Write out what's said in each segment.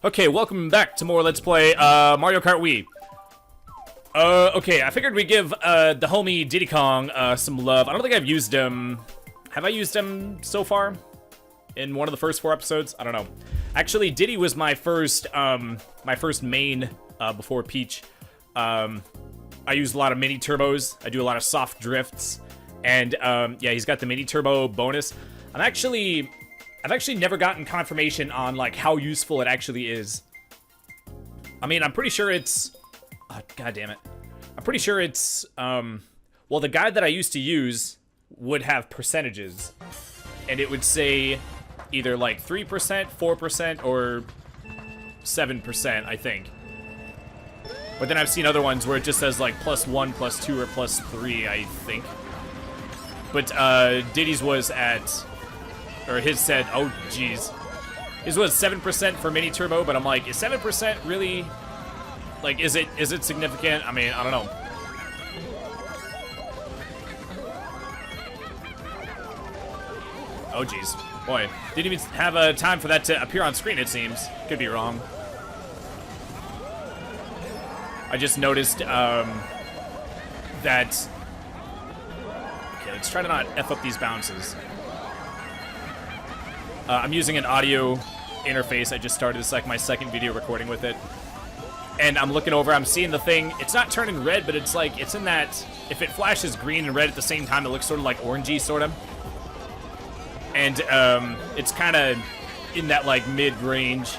Okay, welcome back to more Let's Play Mario Kart Wii. Okay, I figured we'd give the homie Diddy Kong some love. I don't think I've used him. Have I used him so far? In one of the first 4 episodes? I don't know. Actually, Diddy was my first main before Peach. I used a lot of mini turbos. I do a lot of soft drifts. And yeah, he's got the mini turbo bonus. I've actually never gotten confirmation on like how useful it actually is. I mean, I'm pretty sure it's God damn it. I'm pretty sure it's well, the guide that I used to use would have percentages, and it would say either like 3%, 4%, or 7%, I think. But then I've seen other ones where it just says like +1, +2, or +3, I think. But Diddy's was at, or his said, oh geez, his was 7% for mini turbo. But I'm like, is 7% really, like, is it significant? I mean, I don't know. Oh geez, boy, didn't even have time for that to appear on screen. It seems, could be wrong. I just noticed that. Okay, let's try to not F up these bounces. I'm using an audio interface. I just started. It's like my second video recording with it. And I'm looking over, I'm seeing the thing. It's not turning red, but it's like, it's in that, if it flashes green and red at the same time, it looks sort of like orangey, sort of. And it's kind of in that like mid-range.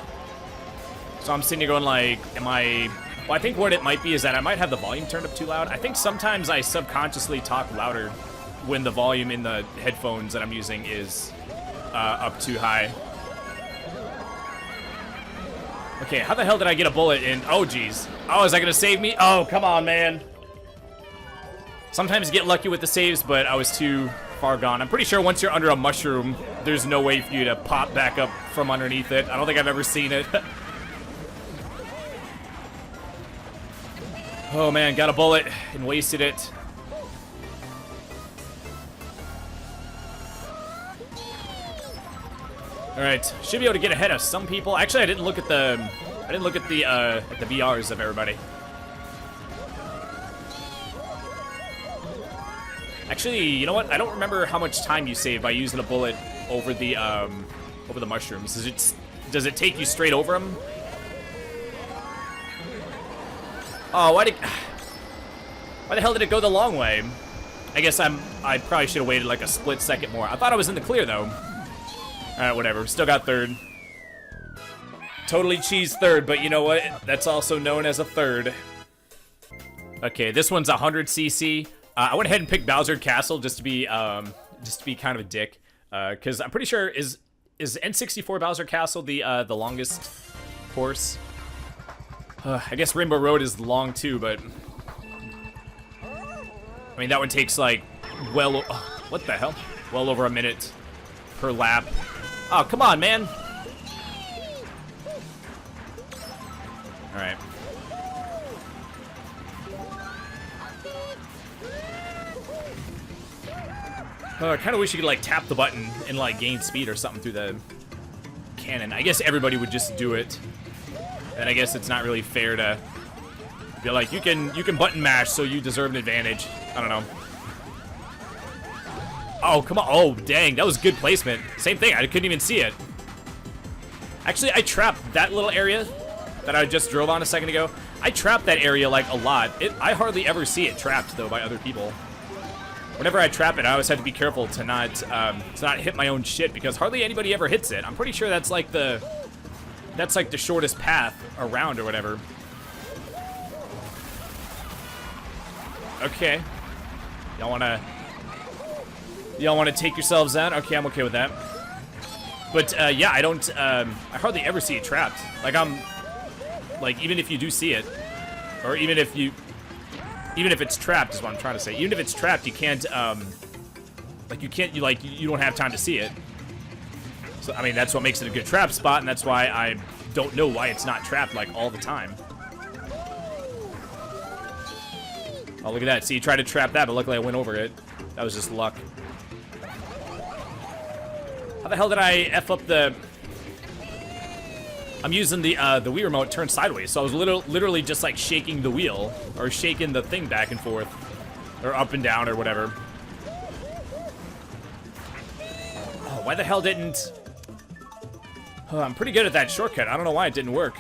So I'm sitting here going like, am I... Well, I think what it might be is that I might have the volume turned up too loud. I think sometimes I subconsciously talk louder when the volume in the headphones that I'm using is up too high. Okay, how the hell did I get a bullet in? Oh, geez. Oh, is that gonna save me? Oh, come on, man. Sometimes you get lucky with the saves, but I was too far gone. I'm pretty sure once you're under a mushroom, there's no way for you to pop back up from underneath it. I don't think I've ever seen it. Oh, man, got a bullet and wasted it. All right, should be able to get ahead of some people. Actually, I didn't look at the VRs of everybody. Actually, you know what? I don't remember how much time you save by using a bullet over the mushrooms. Does it take you straight over them? Oh, why the hell did it go the long way? I guess I probably should have waited like a split second more. I thought I was in the clear though. Alright, whatever. Still got third. Totally cheese third, but you know what? That's also known as a third. Okay, this one's 100cc. I went ahead and picked Bowser Castle just to be kind of a dick, because I'm pretty sure is N64 Bowser Castle the longest course? I guess Rainbow Road is long too, but I mean that one takes like what the hell? Well over a minute per lap. Oh, come on, man. All right. I kind of wish you could like tap the button and like gain speed or something through the cannon. I guess everybody would just do it. And I guess it's not really fair to be like, you can button mash, so you deserve an advantage. I don't know. Oh, come on. Oh, dang. That was good placement. Same thing. I couldn't even see it. Actually, I trapped that little area that I just drove on a second ago. I trapped that area, like, a lot. I hardly ever see it trapped, though, by other people. Whenever I trap it, I always have to be careful to not hit my own shit, because hardly anybody ever hits it. I'm pretty sure that's like the shortest path around or whatever. Okay. Y'all wanna take yourselves out? Okay, I'm okay with that. But yeah, I hardly ever see it trapped. Like even if you do see it, or even if it's trapped is what I'm trying to say. Even if it's trapped, you can't you don't have time to see it. So I mean that's what makes it a good trap spot, and that's why I don't know why it's not trapped like all the time. Oh, look at that. See, you tried to trap that, but luckily I went over it. That was just luck. How the hell did I F up the... I'm using the Wii remote turned sideways, so I was literally just like shaking the wheel or shaking the thing back and forth, or up and down or whatever. Oh, why the hell didn't? Oh, I'm pretty good at that shortcut. I don't know why it didn't work.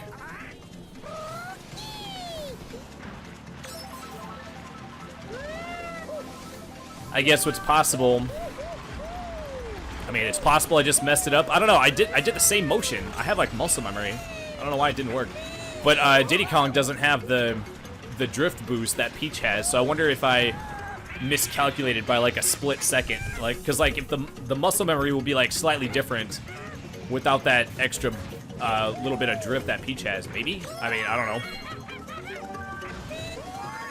I guess what's possible. I mean, it's possible I just messed it up. I don't know. I did the same motion. I have like muscle memory. I don't know why it didn't work. But Diddy Kong doesn't have the drift boost that Peach has. So I wonder if I miscalculated by like a split second. Like, because like if the muscle memory will be like slightly different without that extra little bit of drift that Peach has. Maybe. I mean, I don't know.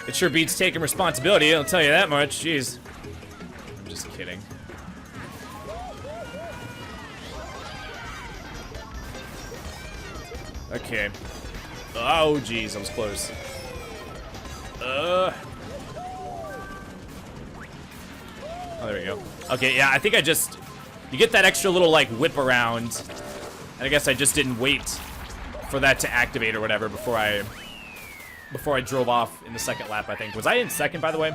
It sure beats taking responsibility. I'll tell you that much. Jeez. I'm just kidding. Okay. Oh, jeez, I was close. Oh, there we go. Okay, yeah, I think I just... You get that extra little, like, whip around. And I guess I just didn't wait for that to activate or whatever before I drove off in the second lap, I think. Was I in second, by the way?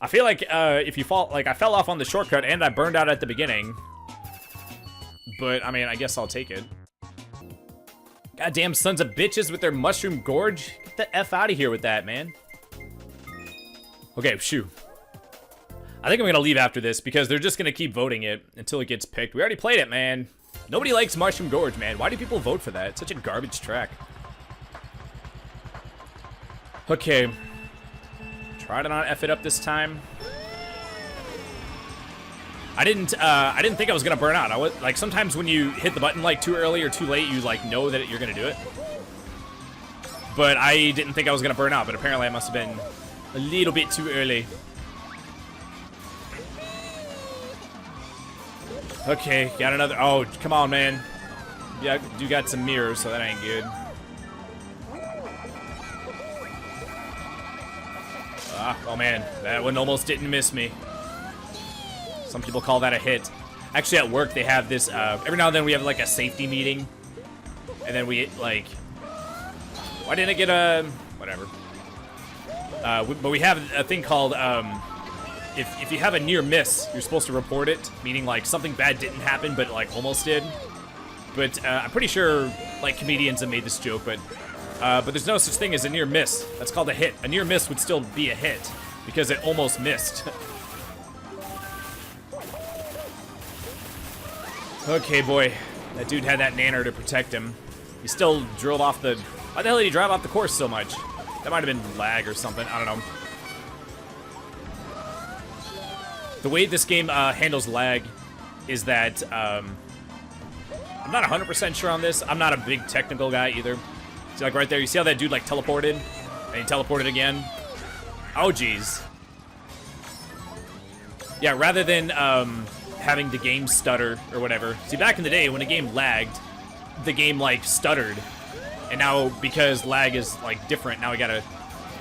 I feel like if you fall... Like, I fell off on the shortcut and I burned out at the beginning. But, I mean, I guess I'll take it. Goddamn sons of bitches with their mushroom gorge. Get the F out of here with that, man. Okay, shoo. I think I'm going to leave after this because they're just going to keep voting it until it gets picked. We already played it, man. Nobody likes Mushroom Gorge, man. Why do people vote for that? It's such a garbage track. Okay. Try to not F it up this time. I didn't think I was gonna burn out. I was like, sometimes when you hit the button like too early or too late, you like know that you're gonna do it. But I didn't think I was gonna burn out, but apparently I must have been a little bit too early. Okay, got another. Oh, come on, man. Yeah, you got some mirrors, so that ain't good. Ah, oh man, that one almost didn't miss me. Some people call that a hit. Actually, at work, they have this, every now and then we have, like, a safety meeting. And then we, like... Why didn't I get a... Whatever. But we have a thing called, if you have a near miss, you're supposed to report it. Meaning, like, something bad didn't happen, but, like, almost did. But, I'm pretty sure, like, comedians have made this joke, but there's no such thing as a near miss. That's called a hit. A near miss would still be a hit. Because it almost missed. Okay, boy. That dude had that nanner to protect him. He still drove off the... Why the hell did he drive off the course so much? That might have been lag or something. I don't know. The way this game handles lag is that... I'm not 100% sure on this. I'm not a big technical guy either. See, like right there, you see how that dude like teleported? And he teleported again? Oh, jeez. Yeah, rather than... having the game stutter or whatever. See, back in the day when a game lagged, the game like stuttered. And now because lag is like different, now we gotta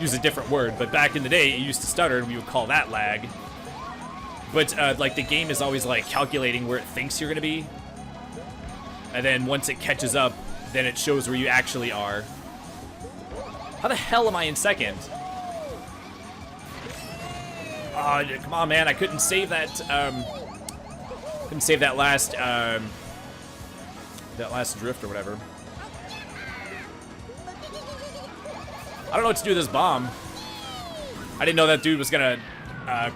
use a different word. But back in the day, it used to stutter and we would call that lag. But like the game is always like calculating where it thinks you're gonna be. And then once it catches up, then it shows where you actually are. How the hell am I in second? Oh, come on, man, I couldn't save that, couldn't save that last drift or whatever. I don't know what to do with this bomb. I didn't know that dude was gonna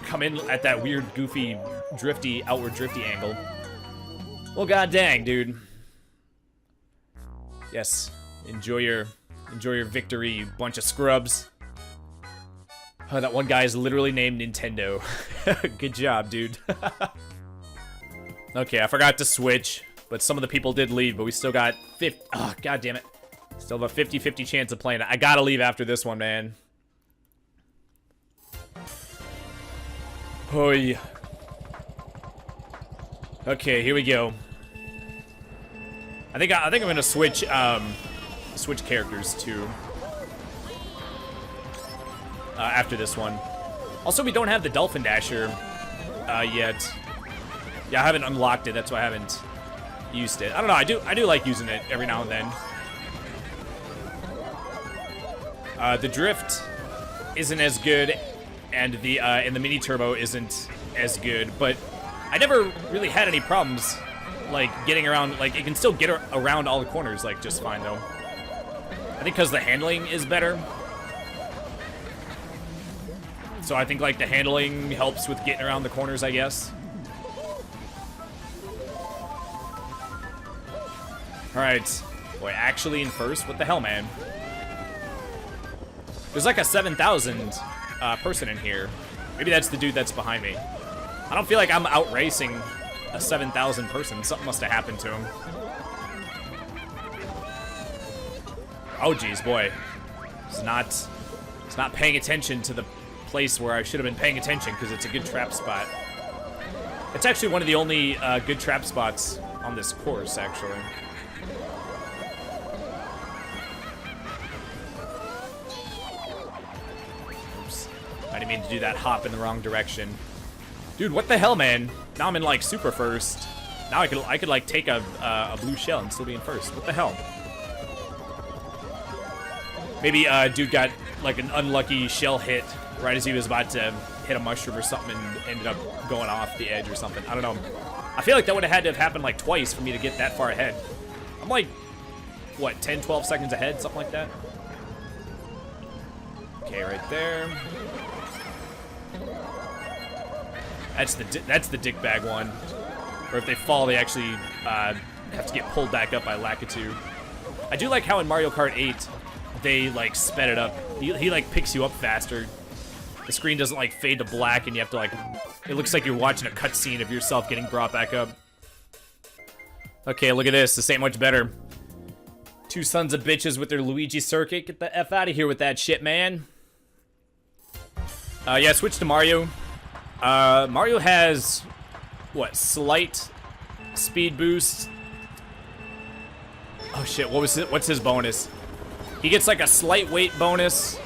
come in at that weird, goofy, drifty, outward drifty angle. Well, god dang, dude. Yes, enjoy your victory, you bunch of scrubs. Oh, that one guy is literally named Nintendo. Good job, dude. Okay, I forgot to switch, but some of the people did leave, but we still got 50. Oh, god damn it. Still have a 50-50 chance of playing it. I gotta leave after this one, man. Oh, yeah. Okay, here we go. I think I'm gonna switch characters too. After this one. Also, we don't have the Dolphin Dasher yet. Yeah, I haven't unlocked it. That's why I haven't used it. I don't know. I do like using it every now and then. The drift isn't as good, and the mini turbo isn't as good, but I never really had any problems like getting around. Like, it can still get around all the corners like just fine though. I think because the handling is better. So I think like the handling helps with getting around the corners, I guess. All right, boy, actually in first. What the hell, man? There's like a 7,000 person in here. Maybe that's the dude that's behind me. I don't feel like I'm out racing a 7,000 person. Something must have happened to him. Oh geez, boy, it's not paying attention to the place where I should have been paying attention because it's a good trap spot. It's actually one of the only good trap spots on this course, actually. Oops, I didn't mean to do that hop in the wrong direction. Dude, what the hell, man? Now I'm in like super first. Now I could like take a blue shell and still be in first. What the hell? Maybe dude got like an unlucky shell hit right as he was about to hit a mushroom or something and ended up going off the edge or something. I don't know. I feel like that would have had to have happened like twice for me to get that far ahead. I'm like, what, 10, 12 seconds ahead? Something like that. Okay, right there. That's the dickbag one. Or if they fall, they actually have to get pulled back up by Lakitu. I do like how in Mario Kart 8, they like sped it up. He like picks you up faster. The screen doesn't like fade to black and you have to like, it looks like you're watching a cutscene of yourself getting brought back up. Okay, look at this. This ain't much better. Two sons of bitches with their Luigi circuit. Get the F out of here with that shit, man. Yeah, switch to Mario. Mario has, what, slight speed boost. Oh shit, what's his bonus? He gets like a slight weight bonus.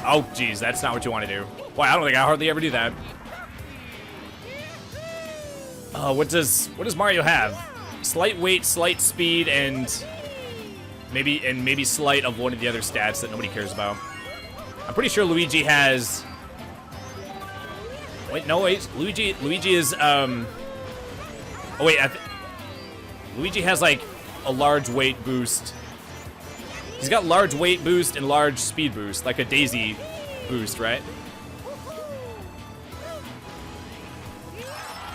Oh geez, that's not what you want to do. Boy, I don't think I hardly ever do that. What does Mario have? Slight weight, slight speed, and maybe slight of one of the other stats that nobody cares about. I'm pretty sure Luigi has. Wait, no, wait. Luigi is oh wait, Luigi has like a large weight boost. He's got large weight boost and large speed boost, like a Daisy boost, right?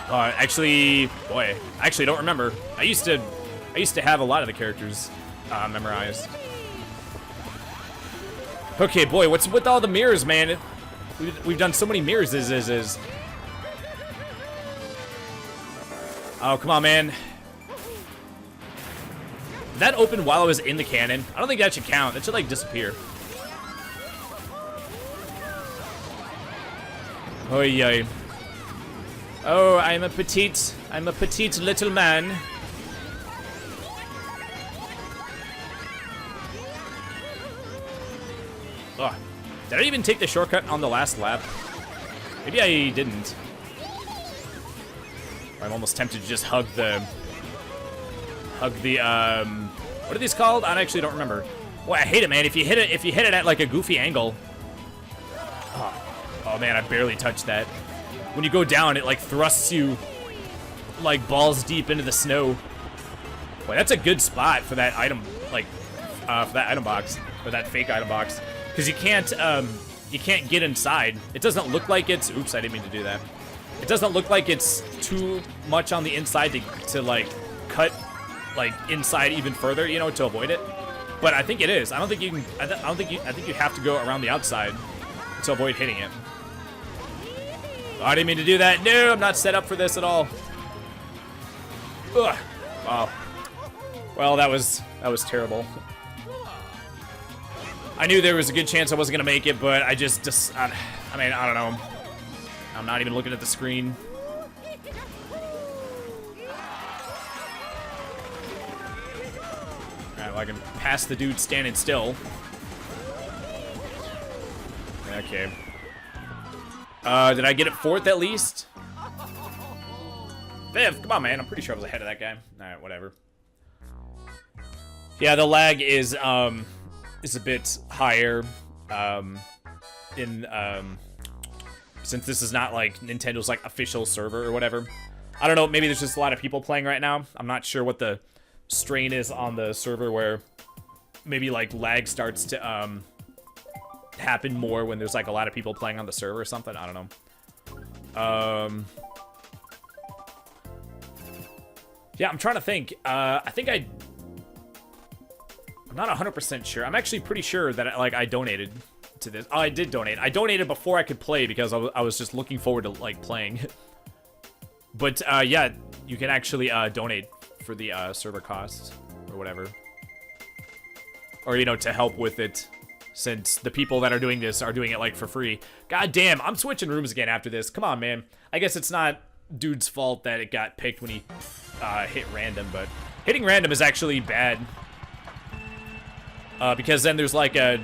Actually, boy, I actually don't remember. I used to have a lot of the characters memorized. Okay, boy, what's with all the mirrors, man? We've done so many mirrors. Oh, come on, man. That opened while I was in the cannon. I don't think that should count. That should like disappear. Oh yeah. Oh, I'm a petite little man. Oh, did I even take the shortcut on the last lap? Maybe I didn't. I'm almost tempted to just hug the what are these called? I actually don't remember. Boy, I hate it, man. If you hit it at like a goofy angle. Oh man, I barely touched that. When you go down, it like thrusts you like balls deep into the snow. Boy, that's a good spot for that item, like for that item box or that fake item box, because you can't get inside. It doesn't look like it's. Oops, I didn't mean to do that. It doesn't look like it's too much on the inside to like cut like inside even further, you know, to avoid it. But I think it is. I don't think you can. I think you have to go around the outside to avoid hitting it. Oh, I didn't mean to do that. No, I'm not set up for this at all. Ugh. Wow. Well, that was terrible. I knew there was a good chance I wasn't gonna make it, but I mean, I don't know. I'm not even looking at the screen. Alright, well, I can pass the dude standing still. Okay. Did I get it fourth at least? 5th? Come on, man. I'm pretty sure I was ahead of that guy. Alright, whatever. Yeah, the lag is a bit higher, since this is not, like, Nintendo's, like, official server or whatever. I don't know, maybe there's just a lot of people playing right now. I'm not sure what the strain is on the server where maybe, like, lag starts to, happen more when there's, like, a lot of people playing on the server or something. I don't know. Yeah, I'm trying to think. I'm not 100% sure. I'm actually pretty sure that, like, I donated to this. Oh, I did donate. I donated before I could play because I was just looking forward to, like, playing. But, yeah, you can actually, donate for the, server costs or whatever. Or, you know, to help with it, since the people that are doing this are doing it, like, for free. God damn, I'm switching rooms again after this. Come on, man. I guess it's not dude's fault that it got picked when he, hit random, but hitting random is actually bad. Because then there's, like, a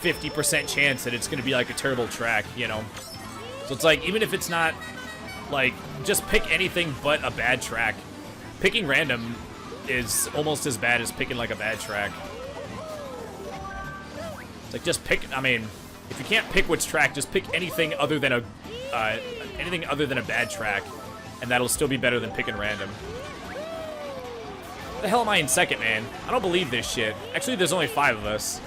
50% chance that it's gonna be, like, a terrible track, you know? So it's like, even if it's not, like, just pick anything but a bad track. Picking random is almost as bad as picking, like, a bad track. It's like, just pick, I mean, if you can't pick which track, just pick anything other than a bad track, and that'll still be better than picking random. What the hell am I in second, man? I don't believe this shit. Actually, there's only 5 of us.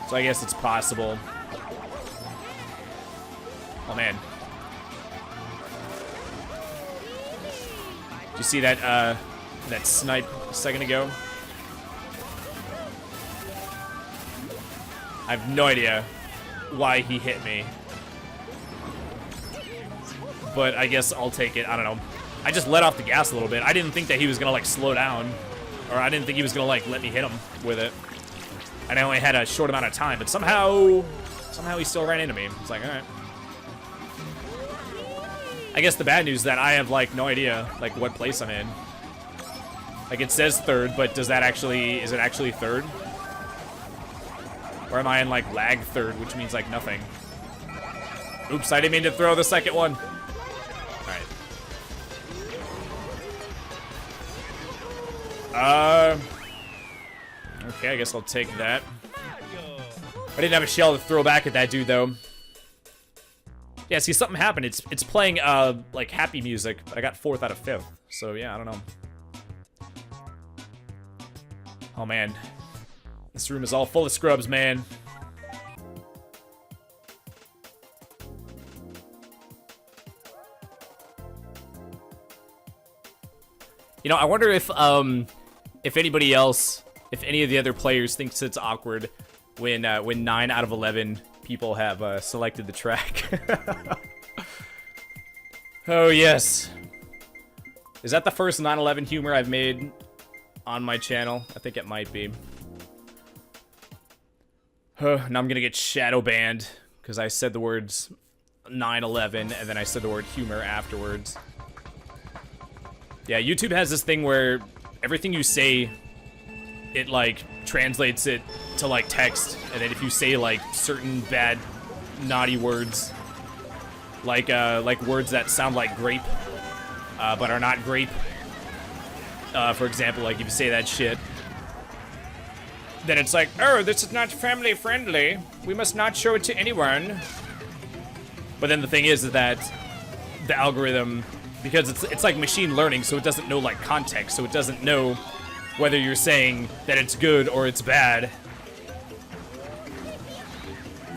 So I guess it's possible. Oh, man. Did you see that, that snipe a second ago? I have no idea why he hit me. But I guess I'll take it. I don't know. I just let off the gas a little bit. I didn't think that he was gonna, like, slow down. Or I didn't think he was gonna, like, let me hit him with it. And I only had a short amount of time, but somehow he still ran into me. It's like, alright. I guess the bad news is that I have, like, no idea, like, what place I'm in. Like, it says 3rd, but does that actually, is it actually 3rd? Or am I in, like, lag 3rd, which means, like, nothing? Oops, I didn't mean to throw the second one. Okay, I guess I'll take that. I didn't have a shell to throw back at that dude, though. Yeah, see, something happened. It's playing, like, happy music, but I got 4th out of 5th. So, yeah, I don't know. Oh, man. This room is all full of scrubs, man. You know, I wonder if anybody else, if any of the other players thinks it's awkward when 9 out of 11 people have selected the track. Oh, yes. Is that the first 9/11 humor I've made on my channel? I think it might be. Now I'm gonna get shadow banned because I said the words 9/11 and then I said the word humor afterwards. Yeah, YouTube has this thing where everything you say, it, like, translates it to, like, text, and then if you say, like, certain bad, naughty words, like words that sound like grape, but are not grape, for example, like, if you say that shit, then it's like, oh, this is not family friendly, we must not show it to anyone. But then the thing is that the algorithm, because it's like machine learning, so it doesn't know, like, context, so it doesn't know whether you're saying that it's good or it's bad.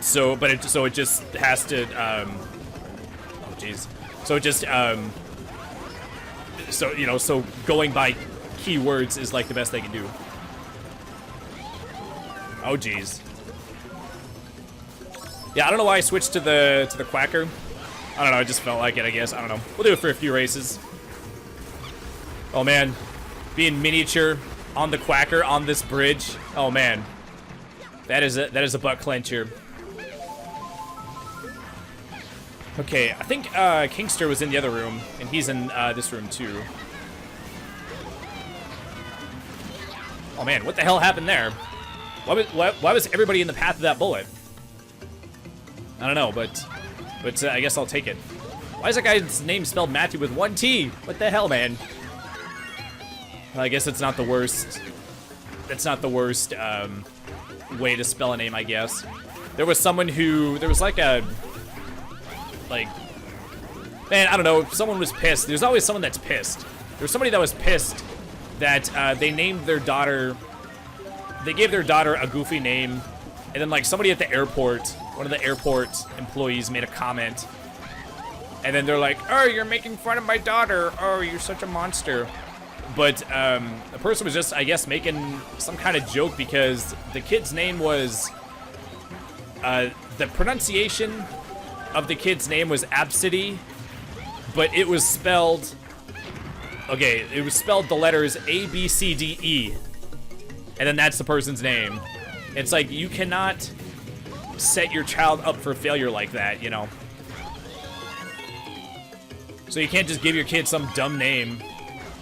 So, but it just has to, oh jeez. So it just, so, you know, so going by keywords is, like, the best they can do. Oh jeez. Yeah, I don't know why I switched to the Quacker. I don't know, I just felt like it, I guess. I don't know. We'll do it for a few races. Oh, man. Being miniature on the Quacker on this bridge. Oh, man. That is a butt clencher. Okay, I think Kingster was in the other room, and he's in this room, too. Oh, man, what the hell happened there? Why was everybody in the path of that bullet? I don't know, but I guess I'll take it. Why is that guy's name spelled Matthew with 1 T? What the hell, man? Well, I guess it's not the worst. That's not the worst way to spell a name, I guess. There was someone who, there was like a, like, man, I don't know, someone was pissed. There's always someone that's pissed. There was somebody that was pissed that they named their daughter, they gave their daughter a goofy name, and then like somebody at the airport, one of the airport employees made a comment, and then they're like, oh, you're making fun of my daughter. Oh, you're such a monster. But the person was just, I guess, making some kind of joke because the kid's name was, the pronunciation of the kid's name was Absidy, but it was spelled, okay, it was spelled the letters A, B, C, D, E, and then that's the person's name. It's like, you cannot set your child up for failure like that, you know? So you can't just give your kid some dumb name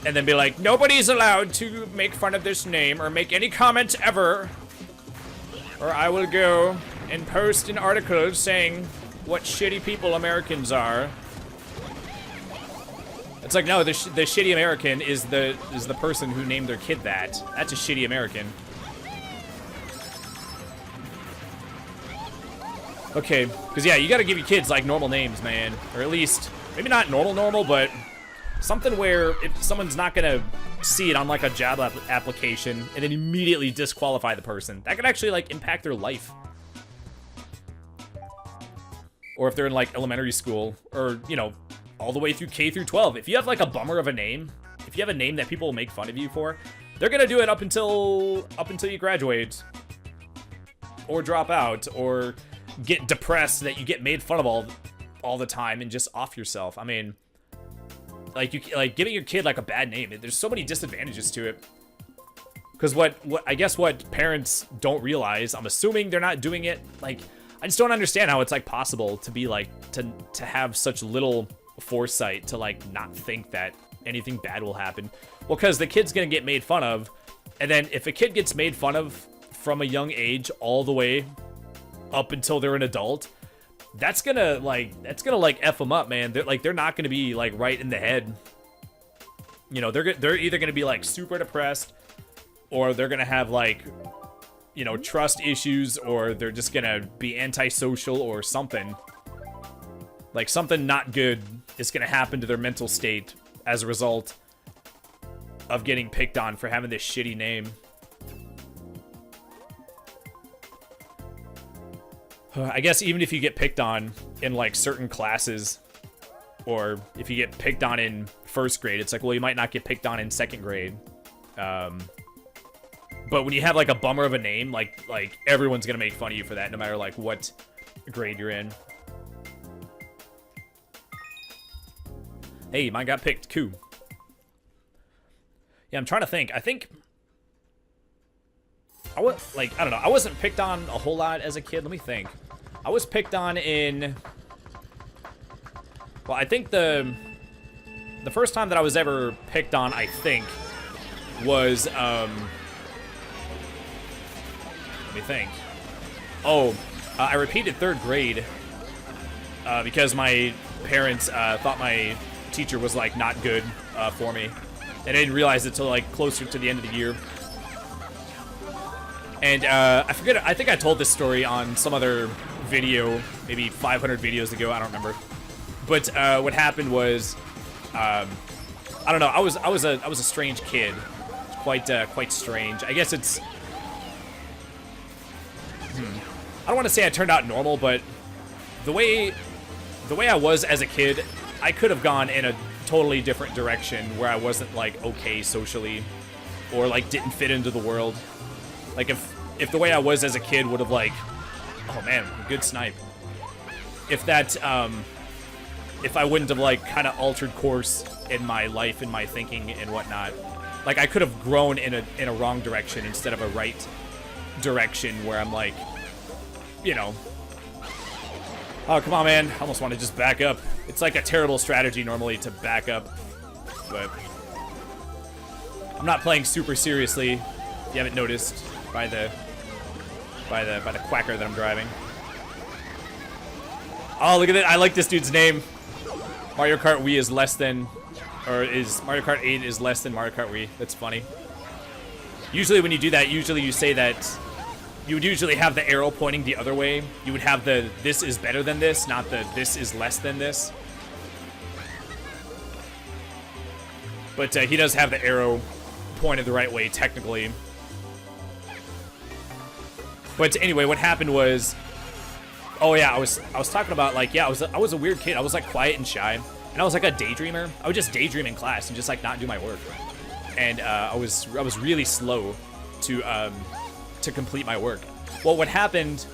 and then be like, nobody's allowed to make fun of this name or make any comments ever, or I will go and post an article saying what shitty people Americans are. It's like, no, the shitty American is the person who named their kid that. That's a shitty American. Okay, because yeah, you gotta give your kids like normal names, man, or at least maybe not normal, but something where if someone's not gonna see it on like a job application and then immediately disqualify the person, that could actually like impact their life. Or if they're in like elementary school, or you know, all the way through K through 12. If you have like a bummer of a name, if you have a name that people will make fun of you for, they're gonna do it up until you graduate, or drop out, or get depressed that you get made fun of all the time and just off yourself. I mean, like giving your kid like a bad name, there's so many disadvantages to it. Because what I guess what parents don't realize, I'm assuming they're not doing it, like, I just don't understand how it's like possible to be like to have such little foresight to like not think that anything bad will happen. Well, because the kid's gonna get made fun of, and then if a kid gets made fun of from a young age all the way up until they're an adult, that's gonna like F them up, man. They're not gonna be like right in the head. You know, they're either gonna be like super depressed, or they're gonna have like, you know, trust issues, or they're just gonna be antisocial or something. Like something not good is gonna happen to their mental state as a result of getting picked on for having this shitty name. I guess even if you get picked on in like certain classes, or if you get picked on in first grade, it's like, well, you might not get picked on in second grade. But when you have like a bummer of a name, like everyone's gonna make fun of you for that, no matter like what grade you're in. Hey, mine got picked. Cool. Yeah, I'm trying to think. I think I was like, I don't know. I wasn't picked on a whole lot as a kid. Let me think. I was picked on in, well, I think the first time that I was ever picked on, I think, was let me think. Oh, I repeated third grade because my parents thought my teacher was like not good for me, and I didn't realize it till like closer to the end of the year. And I forget, I think I told this story on some other video, maybe 500 videos ago, I don't remember. But what happened was, I don't know, I was a strange kid, quite strange. I guess it's, I don't want to say I turned out normal, but the way I was as a kid, I could have gone in a totally different direction where I wasn't like okay socially, or like didn't fit into the world. Like if the way I was as a kid would have like, oh man, good snipe. If that, if I wouldn't have like kind of altered course in my life and my thinking and whatnot, like I could have grown in a wrong direction instead of a right direction where I'm like, you know, oh come on man, I almost want to just back up. It's like a terrible strategy normally to back up, but I'm not playing super seriously. If you haven't noticed by the Quacker that I'm driving. Oh, look at it. I like this dude's name. Mario Kart Wii is less than, or is Mario Kart 8 is less than Mario Kart Wii. That's funny. Usually when you do that, usually you say that you would usually have the arrow pointing the other way. You would have the this is better than this, not the this is less than this. But he does have the arrow pointed the right way, technically. But anyway, what happened was, oh yeah, I was talking about, like, yeah, I was a weird kid. I was like quiet and shy, and I was like a daydreamer. I would just daydream in class and just like not do my work. And I was really slow to complete my work. Well, what happened?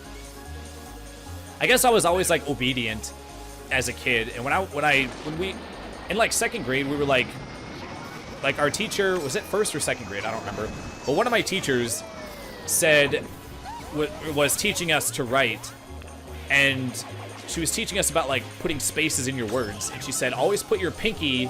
I guess I was always like obedient as a kid, and when we in like second grade, we were like our teacher, was it first or second grade? I don't remember. But one of my teachers said was teaching us to write, and she was teaching us about like putting spaces in your words, and she said always put your pinky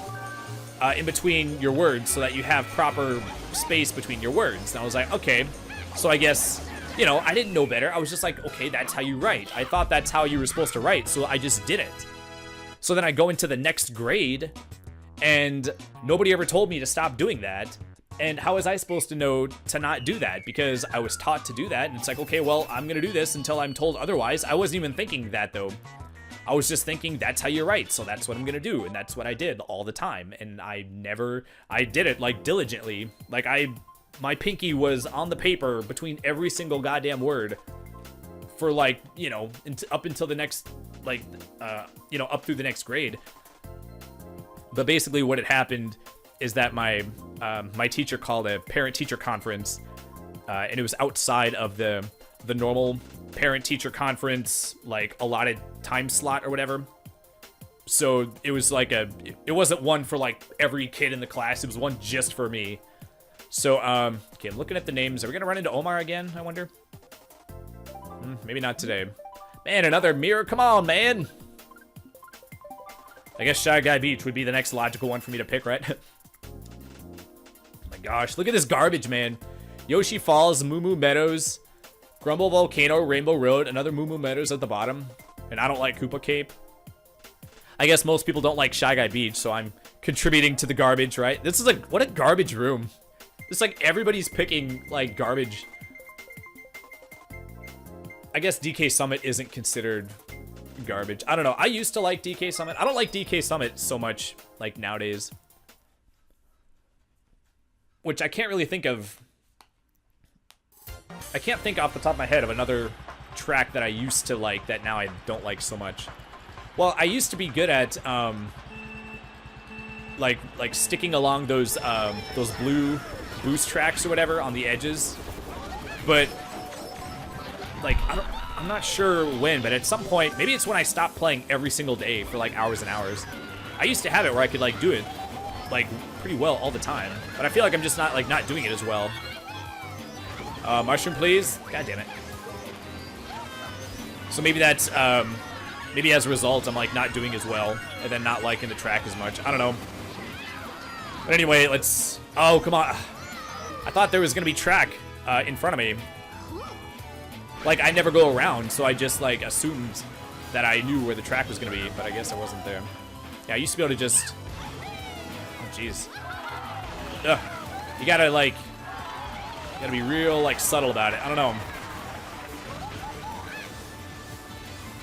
in between your words so that you have proper space between your words. And I was like, okay. So I guess, you know, I didn't know better. I was just like, okay, that's how you write. I thought that's how you were supposed to write, so I just did it. So then I go into the next grade, and nobody ever told me to stop doing that. And how was I supposed to know to not do that? Because I was taught to do that, and it's like, okay, well, I'm gonna do this until I'm told otherwise. I wasn't even thinking that, though. I was just thinking that's how you write, so that's what I'm gonna do, and that's what I did all the time. And I did it like diligently. Like my pinky was on the paper between every single goddamn word for like, you know, up until the next, like, you know, up through the next grade. But basically what had happened is that my teacher called a parent-teacher conference, and it was outside of the normal parent-teacher conference, like, allotted time slot or whatever. So it was like it wasn't one for like every kid in the class, it was one just for me. So, okay, I'm looking at the names. Are we gonna run into Omar again, I wonder? Maybe not today. Man, another mirror, come on, man! I guess Shy Guy Beach would be the next logical one for me to pick, right? Oh my gosh, look at this garbage, man. Yoshi Falls, Moo Moo Meadows, Grumble Volcano, Rainbow Road, another Moo Moo Meadows at the bottom. And I don't like Koopa Cape. I guess most people don't like Shy Guy Beach, so I'm contributing to the garbage, right? This is like, what a garbage room. It's like everybody's picking, like, garbage. I guess DK Summit isn't considered garbage. I don't know. I used to like DK Summit. I don't like DK Summit so much, like, nowadays. Which I can't really think of. I can't think off the top of my head of another track that I used to like that now I don't like so much. Well, I used to be good at, like sticking along those blue boost tracks or whatever on the edges, but like I'm not sure when, but at some point, maybe it's when I stopped playing every single day for like hours and hours. I used to have it where I could like do it like pretty well all the time, but I feel like I'm just not doing it as well. Mushroom, please. God damn it. So maybe that's maybe as a result I'm like not doing as well and then not liking the track as much. I don't know. But anyway, let's. Oh, come on. I thought there was gonna be track in front of me. Like, I never go around, so I just like assumed that I knew where the track was gonna be, but I guess I wasn't there. Yeah, I used to be able to just. Oh, jeez. Ugh. You gotta like. You gotta be real like subtle about it. I don't know.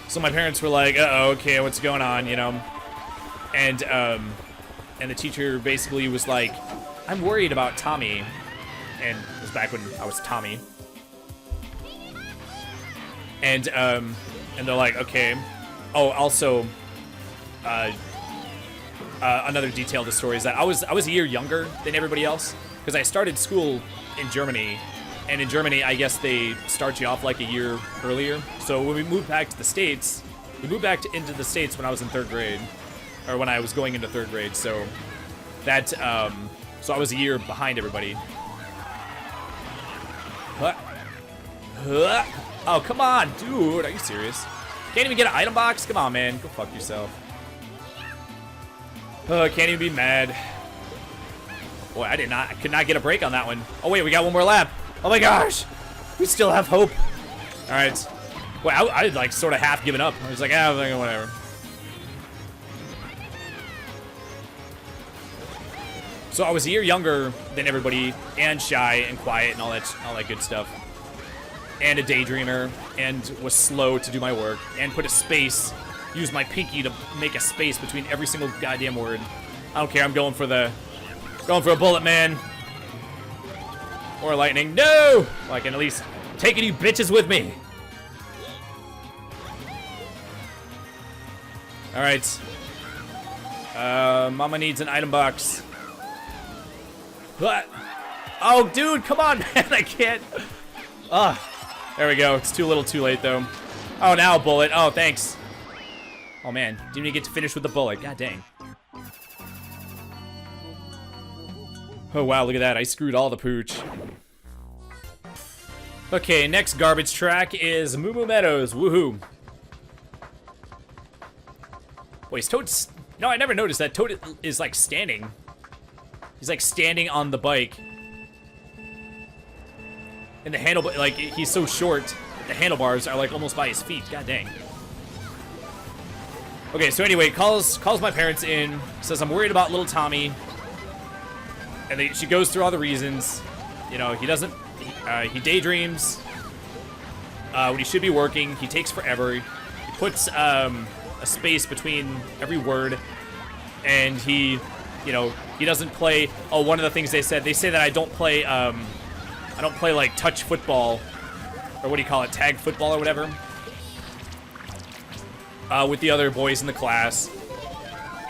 So my parents were like, "Uh-oh, okay, what's going on?" You know, and the teacher basically was like, "I'm worried about Tommy," and it was back when I was Tommy. And they're like, "Okay." Oh, also, another detail of the story is that I was a year younger than everybody else because I started school in Germany. And in Germany, I guess they start you off like a year earlier. So when we moved back to the States, into the States when I was in third grade, or when I was going into third grade. So that, so I was a year behind everybody. Oh, come on, dude. Are you serious? Can't even get an item box? Come on, man. Go fuck yourself. Can't even be mad. Boy, I could not get a break on that one. Oh, wait, we got one more lap. Oh my gosh, we still have hope. All right. Well, I like sort of half given up. I was like, ah, whatever. So I was a year younger than everybody, and shy and quiet and all that good stuff. And a daydreamer, and was slow to do my work, and put a space, use my pinky to make a space between every single goddamn word. I don't care, I'm going for a bullet, man. Or lightning. No! Well, I can at least take it, you bitches, with me. Alright. Mama needs an item box. What? Oh, dude, come on, man, I can't. There we go. It's too little too late, though. Oh, now a bullet. Oh, thanks. Oh, man. Didn't even get to finish with the bullet. God dang. Oh, wow, look at that. I screwed all the pooch. Okay, next garbage track is Moo Moo Meadows. Woohoo. Wait, is Toad... No, I never noticed that. Toad is, like, standing. He's, like, standing on the bike. And the handlebar... Like, he's so short, the handlebars are, like, almost by his feet. God dang. Okay, so anyway, calls my parents in, says, I'm worried about little Tommy. And she goes through all the reasons. You know, he doesn't... he daydreams when he should be working. He takes forever. He puts a space between every word, and he doesn't play. Oh, one of the things they say that I don't play like touch football, or what do you call it, tag football or whatever, with the other boys in the class.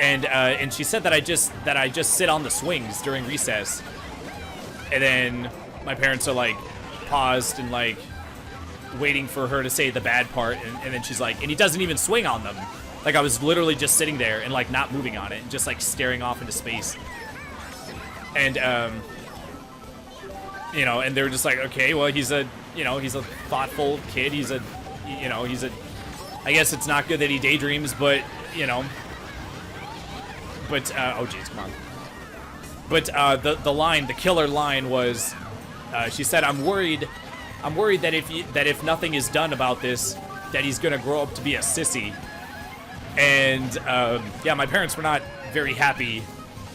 And she said that I just sit on the swings during recess, and then my parents are like paused and like waiting for her to say the bad part, and then she's like, and he doesn't even swing on them. Like, I was literally just sitting there and like not moving on it and just like staring off into space. And you know, and they were just like, okay, well, he's a thoughtful kid. I guess it's not good that he daydreams, but oh jeez, come on. But the killer line was, she said, I'm worried that if nothing is done about this, that he's gonna grow up to be a sissy. And yeah, my parents were not very happy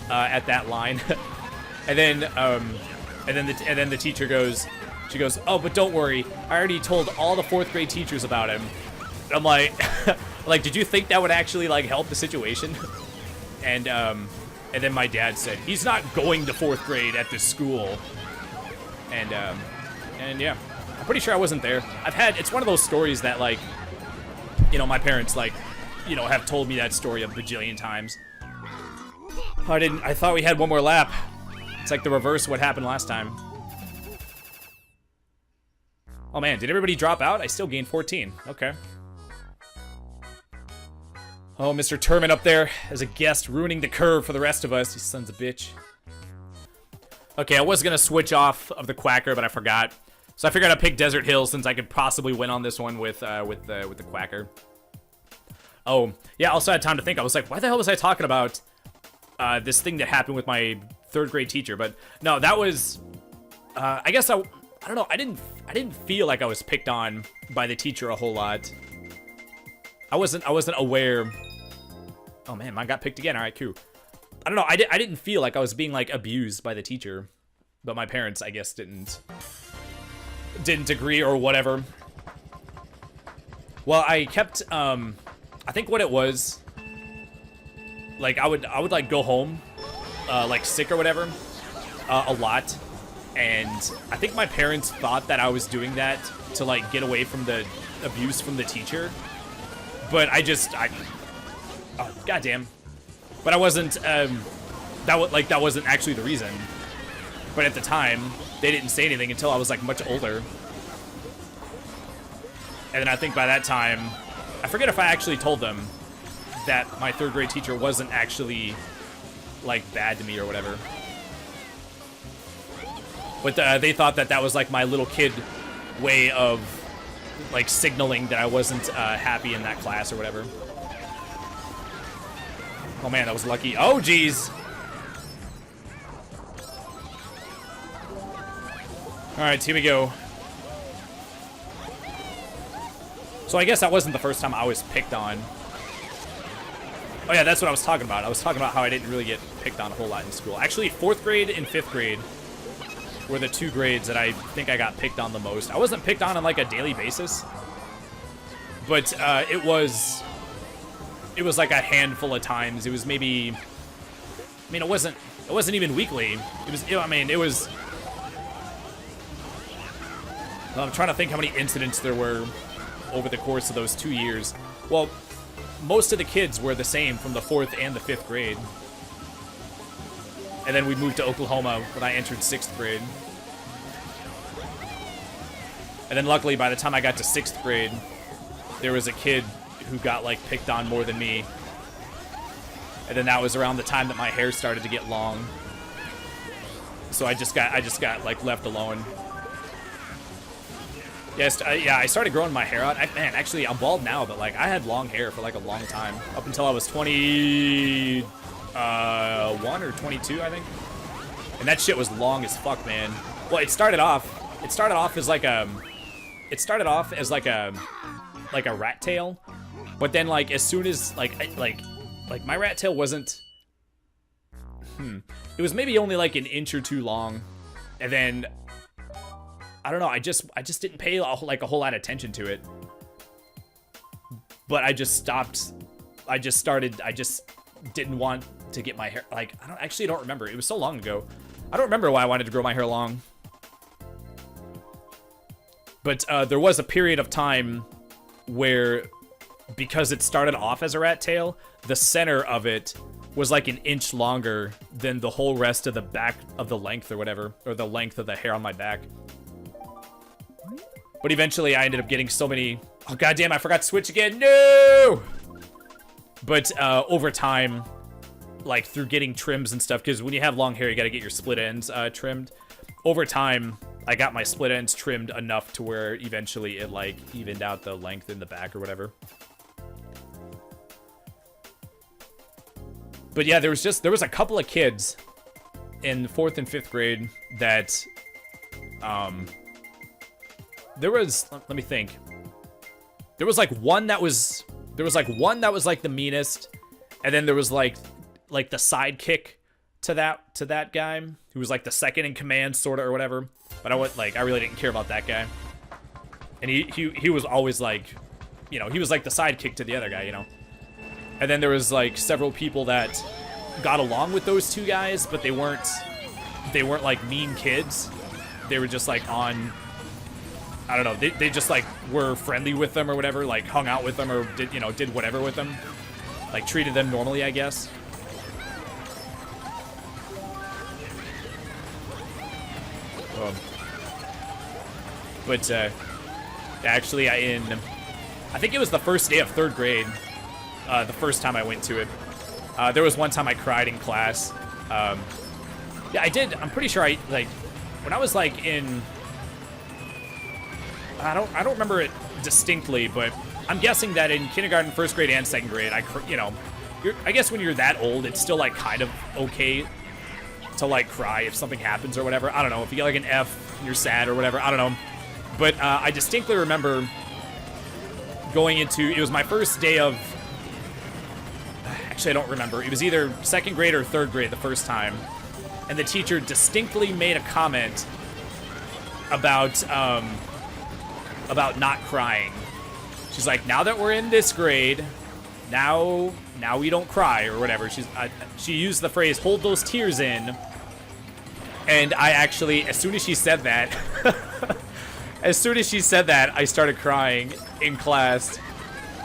at that line. And then the teacher goes, oh, but don't worry, I already told all the 4th grade teachers about him. And I'm like, like, did you think that would actually like help the situation? And then my dad said, he's not going to 4th grade at this school. And yeah, I'm pretty sure I wasn't there. It's one of those stories that, like, my parents, like, have told me that story a bajillion times. I thought we had one more lap. It's like the reverse of what happened last time. Oh man, did everybody drop out? I still gained 14. Okay. Oh, Mr. Turman up there as a guest, ruining the curve for the rest of us, you sons of bitch. Okay, I was gonna switch off of the Quacker, but I forgot. So I figured I'd pick Desert Hills since I could possibly win on this one with the Quacker. Oh, yeah, also had time to think. I was like, why the hell was I talking about this thing that happened with my 3rd grade teacher? But no, that was, I guess I don't know. I didn't feel like I was picked on by the teacher a whole lot. I wasn't aware. Oh man, mine got picked again. All right, cool. I don't know. I didn't feel like I was being like abused by the teacher, but my parents, I guess, didn't agree or whatever. Well, I kept, I think what it was, like, I would like go home, like sick or whatever, a lot. And I think my parents thought that I was doing that to like get away from the abuse from the teacher. But oh, goddamn. But I wasn't, that wasn't actually the reason. But at the time, they didn't say anything until I was like much older. And then I think by that time, I forget if I actually told them that my 3rd grade teacher wasn't actually like bad to me or whatever. But they thought that was like my little kid way of like signaling that I wasn't happy in that class or whatever. Oh man, that was lucky. Oh geez. All right, here we go. So I guess that wasn't the first time I was picked on. Oh yeah, that's what I was talking about. I was talking about how I didn't really get picked on a whole lot in school. Actually, 4th grade and 5th grade were the 2 grades that I think I got picked on the most. I wasn't picked on like a daily basis, but it was like a handful of times. It was maybe, I mean, it wasn't even weekly. It was, I mean, it was. Well, I'm trying to think how many incidents there were over the course of those 2 years. Well, most of the kids were the same from the 4th and the 5th grade. And then we moved to Oklahoma when I entered 6th grade. And then luckily, by the time I got to 6th grade, there was a kid who got, like, picked on more than me. And then that was around the time that my hair started to get long. So I just got like, left alone. Yes, yeah, I started growing my hair out. Man, actually, I'm bald now, but, like, I had long hair for, like, a long time. Up until I was 21 or 22, I think. And that shit was long as fuck, man. Well, it started off as like a rat tail. But then, like, as soon as, like my rat tail wasn't, it was maybe only, like, an inch or 2 long. And then, I don't know, I just didn't pay, like, a whole lot of attention to it. But I just stopped, I just didn't want to get my hair, like, I don't remember. It was so long ago. I don't remember why I wanted to grow my hair long. But there was a period of time where, because it started off as a rat tail, the center of it was like an inch longer than the whole rest of the back of the length or whatever, or the length of the hair on my back. But eventually I ended up getting so many, oh goddamn, I forgot to switch again, no! But over time, like through getting trims and stuff, because when you have long hair, you gotta get your split ends trimmed. Over time, I got my split ends trimmed enough to where eventually it like evened out the length in the back or whatever. But yeah, there was a couple of kids in 4th and 5th grade that, there was, let me think. There was one that was like the meanest, and then there was like the sidekick to that guy who was like the second in command sorta or whatever. But I really didn't care about that guy. And he was always like, you know, he was like the sidekick to the other guy, you know. And then there was like several people that got along with those two guys, but they weren't like mean kids. They were just like on, I don't know, they just like were friendly with them or whatever, like hung out with them or did whatever with them. Like treated them normally, I guess. But actually I think it was the first day of 3rd grade, the first time I went to it. There was one time I cried in class. Yeah, I did. I'm pretty sure when I was like in, I don't remember it distinctly, but I'm guessing that in kindergarten, 1st grade, and 2nd grade, I guess when you're that old, it's still like kind of okay to like cry if something happens or whatever. I don't know, if you get like an F and you're sad or whatever, I don't know. But I distinctly remember going into, it was my first day of, actually I don't remember, it was either 2nd grade or 3rd grade the first time, and the teacher distinctly made a comment about not crying. She's like, now that we're in this grade, now we don't cry or whatever. She used the phrase, hold those tears in. And I actually, as soon as she said that, I started crying in class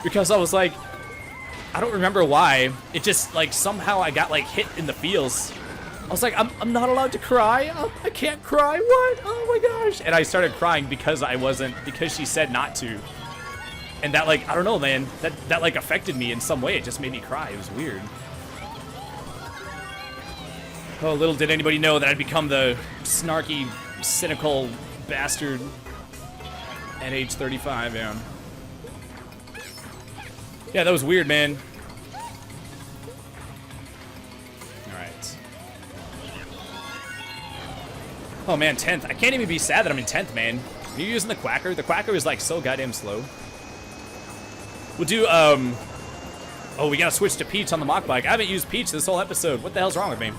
because I was like, I don't remember why. It just like somehow I got like hit in the feels. I was like, I'm not allowed to cry. I can't cry. What? Oh my gosh. And I started crying because she said not to. And that like, I don't know, man, that like affected me in some way. It just made me cry. It was weird. Oh, little did anybody know that I'd become the snarky, cynical bastard at age 35, yeah. Yeah, that was weird, man. Alright. Oh man, 10th. I can't even be sad that I'm in 10th, man. Are you using the Quacker? The Quacker is like so goddamn slow. We'll do, Oh, we gotta switch to Peach on the mock bike. I haven't used Peach this whole episode. What the hell's wrong with me?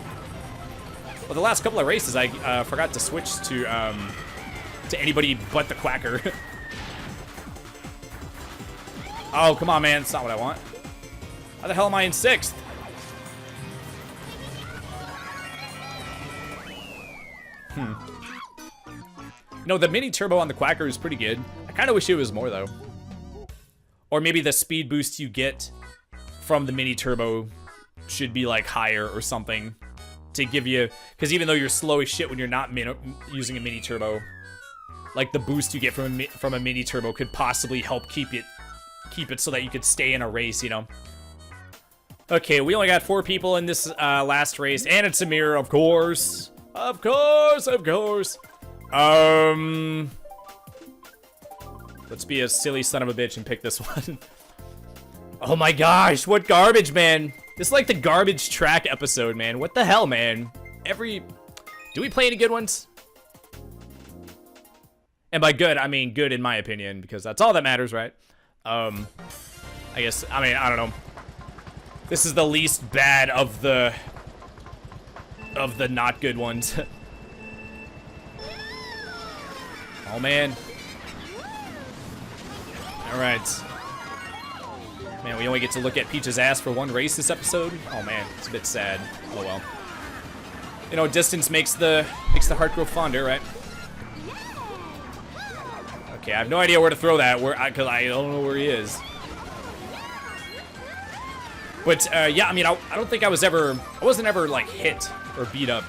Well, the last couple of races, I forgot to switch to anybody but the Quacker. Oh, come on, man. It's not what I want. How the hell am I in 6th? No, the mini turbo on the Quacker is pretty good. I kind of wish it was more, though. Or maybe the speed boost you get from the mini turbo should be, like, higher or something. To give you... Because even though you're slow as shit when you're not using a mini turbo, like, the boost you get from a mini turbo could possibly help keep it so that you could stay in a race, you know? Okay, we only got 4 people in this last race, and it's a mirror, of course. Of course, of course. Let's be a silly son of a bitch and pick this one. Oh my gosh, what garbage, man. This is like the garbage track episode, man. What the hell, man? Do we play any good ones? And by good, I mean good in my opinion, because that's all that matters, right? I guess, I mean, I don't know. This is the least bad of the not good ones. Oh, man. All right. Man, we only get to look at Peach's ass for one race this episode. Oh, man, it's a bit sad. Oh, well. You know, distance makes the heart grow fonder, right? Okay, I have no idea where to throw that, because I don't know where he is. But, yeah, I mean, I don't think I wasn't ever, like, hit or beat up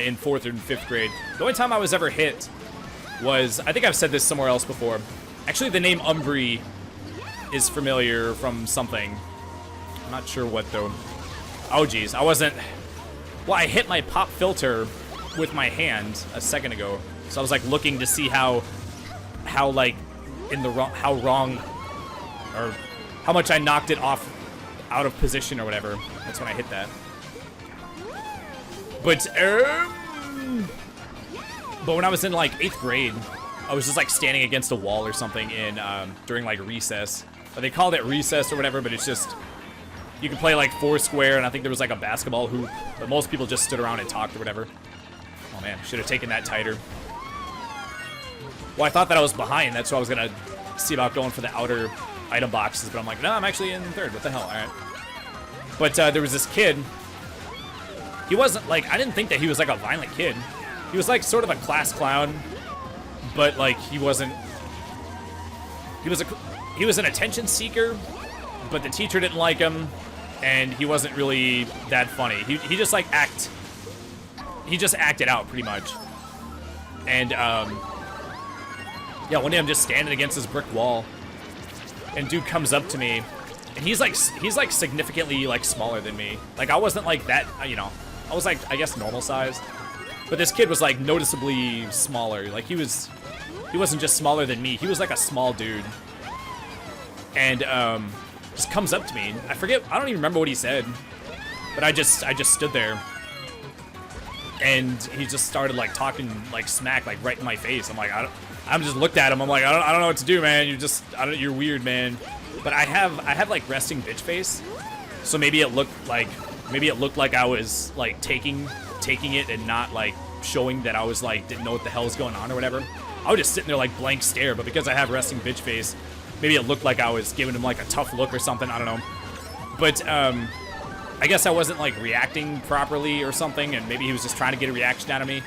in 4th and 5th grade. The only time I was ever hit was, I think I've said this somewhere else before. Actually, the name Umbri is familiar from something. I'm not sure what, though. Oh, geez, I wasn't... Well, I hit my pop filter with my hand a second ago. So I was, like, looking to see how like, how wrong, or how much I knocked it off, out of position or whatever. That's when I hit that. But when I was in, like, 8th grade, I was just, like, standing against a wall or something during, like, recess. Or they called it recess or whatever, but it's just, you could play, like, Foursquare, and I think there was, like, a basketball hoop, but most people just stood around and talked or whatever. Oh, man, should have taken that tighter. Well, I thought that I was behind. That's why I was going to see about going for the outer item boxes, but I'm like, no, I'm actually in 3rd. What the hell? All right. But there was this kid. He wasn't, like, I didn't think that he was, like, a violent kid. He was, like, sort of a class clown, but, like, he wasn't... He was an attention seeker, but the teacher didn't like him, and he wasn't really that funny. He just, like, he just acted out, pretty much. And, yeah, one day I'm just standing against this brick wall, and dude comes up to me, and he's like significantly, like, smaller than me. Like, I wasn't, like, that, you know, I was, like, I guess normal sized, but this kid was, like, noticeably smaller. Like, he wasn't just smaller than me, he was, like, a small dude. And, just comes up to me. I don't even remember what he said, but I just stood there. And he just started, like, talking, like, smack, like, right in my face. I'm like, I'm just looked at him. I'm like, I don't know what to do, man. You're weird, man. But I have like resting bitch face, so maybe it looked like I was like taking it and not like showing that I was like didn't know what the hell was going on or whatever. I was just sitting there like blank stare. But because I have resting bitch face, maybe it looked like I was giving him like a tough look or something. I don't know. But I guess I wasn't like reacting properly or something, and maybe he was just trying to get a reaction out of me.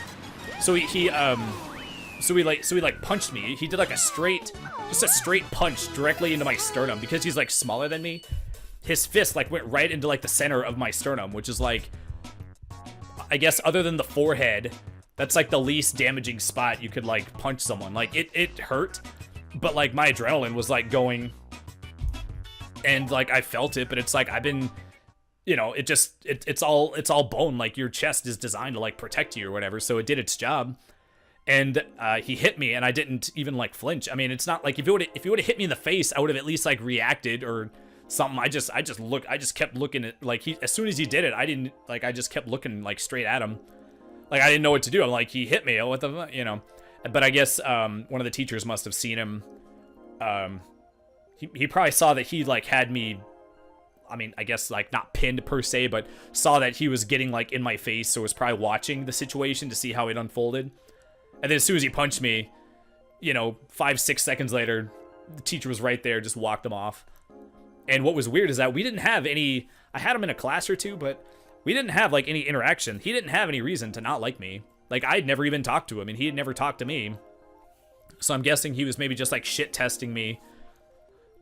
So he punched me. He did like a straight punch directly into my sternum because he's like smaller than me. His fist like went right into like the center of my sternum, which is like, I guess other than the forehead, that's like the least damaging spot you could like punch someone. Like it hurt, but like my adrenaline was like going, and like I felt it, but it's like I've been, you know, it's all bone. Like your chest is designed to like protect you or whatever, so it did its job. And he hit me, and I didn't even like flinch. I mean, it's not like if you would have hit me in the face, I would have at least like reacted or something. I just kept looking at, like, as soon as he did it, I just kept looking like straight at him, like I didn't know what to do. I'm like, he hit me, oh, what the, you know. But I guess one of the teachers must have seen him. he probably saw that he, like, had me, I mean, I guess, like, not pinned per se, but saw that he was getting, like, in my face, so was probably watching the situation to see how it unfolded. And then as soon as he punched me, you know, 5-6 seconds later, the teacher was right there, just walked him off. And what was weird is that we didn't have any, I had him in a class or two, but we didn't have, like, any interaction. He didn't have any reason to not like me. Like, I'd never even talked to him, and he had never talked to me. So I'm guessing he was maybe just, like, shit testing me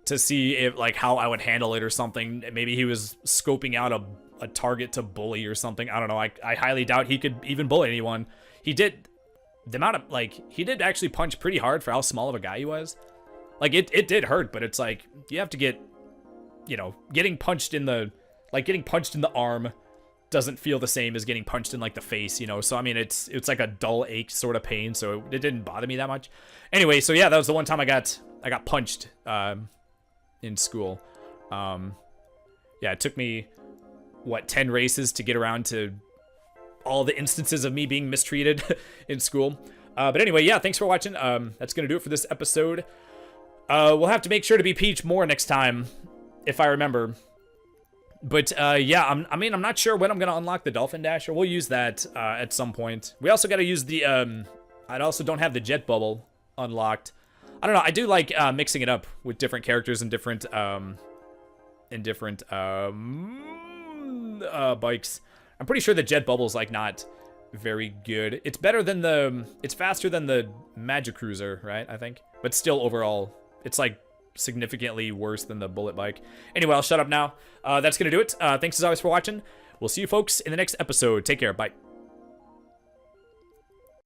to see if, like, how I would handle it or something. Maybe he was scoping out a target to bully or something. I don't know. I highly doubt he could even bully anyone. He did, the amount of, like, he did actually punch pretty hard for how small of a guy he was. Like, it did hurt, but it's like, you have to get, you know, getting punched in the arm doesn't feel the same as getting punched in, like, the face, you know? So, I mean, it's like a dull ache sort of pain, so it didn't bother me that much. Anyway, so yeah, that was the one time I got punched, in school. Yeah, it took me, what, 10 races to get around to all the instances of me being mistreated in school. But anyway, yeah, thanks for watching. That's gonna do it for this episode. We'll have to make sure to be Peach more next time, if I remember. But yeah, I'm not sure when I'm gonna unlock the Dolphin Dash, or we'll use that at some point. We also gotta use the I also don't have the Jet Bubble unlocked. I don't know. I do like mixing it up with different characters and different bikes. I'm pretty sure the Jet Bubble's, like, not very good. It's better than it's faster than the Magic Cruiser, right? I think, but still overall, it's, like, significantly worse than the Bullet Bike. Anyway, I'll shut up now. That's gonna do it. Thanks as always for watching. We'll see you folks in the next episode. Take care. Bye.